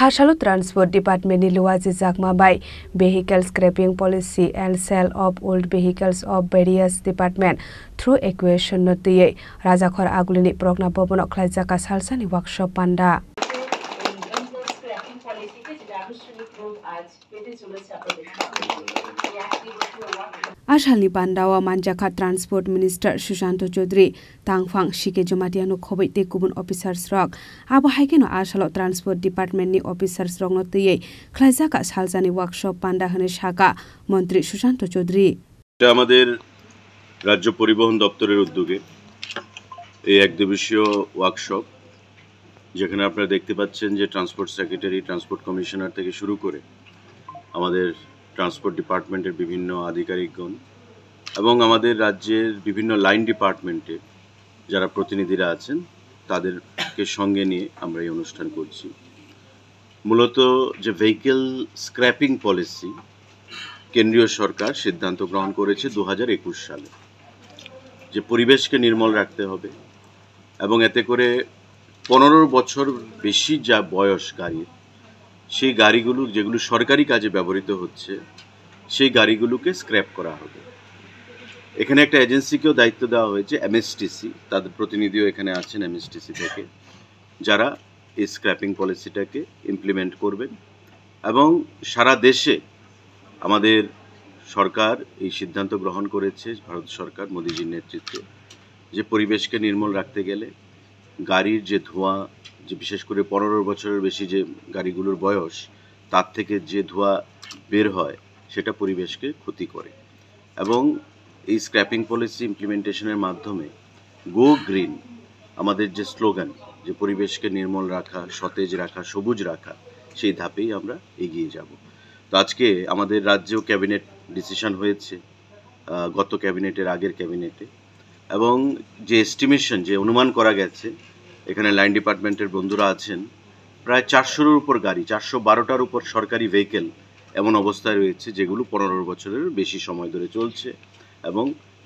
Harsalo Transport Department ni luwaji jakma by Vehicle Scrapping Policy and Sale of Old Vehicles of various department through equation notiye Rajakhor Agulini Progna Bobonok Klaijaka Salsani Workshop Panda. Ashalni Pandawa Manjaka Transport Minister Sushanto Chaudhary Tangfang Shike Jomatiano Khobaite Kubun Officers Rock Abo Haikeno Ashalo Transport Department ni Officers Rock Notiye Klaijaka Salsani Workshop Panda Hane Shaka Mantri Sushanto Chaudhary এটা আমাদের রাজ্য পরিবহন দপ্তরের উদ্যোগে এই একদিবসীয় workshop যেখানে আপনারা দেখতে পাচ্ছেন যে ট্রান্সপোর্ট সেক্রেটারি ট্রান্সপোর্ট কমিশনার থেকে শুরু করে আমাদের ট্রান্সপোর্ট ডিপার্টমেন্টের বিভিন্ন আধিকারিকগণ এবং আমাদের রাজ্যের বিভিন্ন লাইন ডিপার্টমেন্টে যারা প্রতিনিধিরা আছেন তাদেরকে সঙ্গে নিয়ে আমরা এই অনুষ্ঠান করছি। মূলত যে ভেহিকেল স্ক্র্যাপিং পলিসি কেন্দ্রীয় সরকার সিদ্ধান্ত গ্রহণ করেছে 2021 সালে যে পরিবেশকে নির্মল রাখতে হবে এবং এতে করে 15 বছর বেশি যা বয়স গাড়ির সেই গাড়িগুলো যেগুলো সরকারি কাজে ব্যবহৃত হচ্ছে সেই গাড়িগুলোকে স্ক্র্যাপ করা হবে। এখানে একটা এজেন্সিকেও দায়িত্ব দেওয়া হয়েছে এমএসটিসি, তাদের প্রতিনিধিও এখানে আছেন এমএসটিসি থেকে, যারা এই স্ক্র্যাপিং পলিসিটাকে ইমপ্লিমেন্ট করবেন এবং সারা দেশে আমাদের সরকার এই সিদ্ধান্ত গ্রহণ করেছে, ভারত সরকার মোদিজির নেতৃত্বে, যে পরিবেশকে নির্মল রাখতে গেলে গাড়ির যে ধোঁয়া, যে বিশেষ করে 15 বছরের বেশি যে গাড়িগুলোর বয়স তার থেকে যে ধোঁয়া বের হয় সেটা পরিবেশকে ক্ষতি করে এবং এই স্ক্র্যাপিং পলিসি ইমপ্লিমেন্টেশনের মাধ্যমে গো গ্রিন আমাদের যে স্লোগান, যে পরিবেশকে নির্মল রাখা, সতেজ রাখা, সবুজ রাখা, সেই ধাপেই আমরা এগিয়ে যাব। তো আজকে আমাদের রাজ্যেও ক্যাবিনেট ডিসিশন হয়েছে, গত ক্যাবিনেটের আগের ক্যাবিনেটে, এবং যে এস্টিমেশন, যে অনুমান করা গেছে, এখানে লাইন ডিপার্টমেন্টের বন্ধুরা আছেন, প্রায় 400-এর উপর গাড়ি, 412টার উপর সরকারি ভেহিকেল এমন অবস্থায় রয়েছে যেগুলো 15 বছরের বেশি সময় ধরে চলছে এবং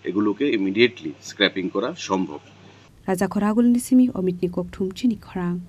এগুলোকে ইমিডিয়েটলি স্ক্র্যাপিং করা সম্ভব। Rajakhor Agulini Simi Omitni Kokthum Chini Khorang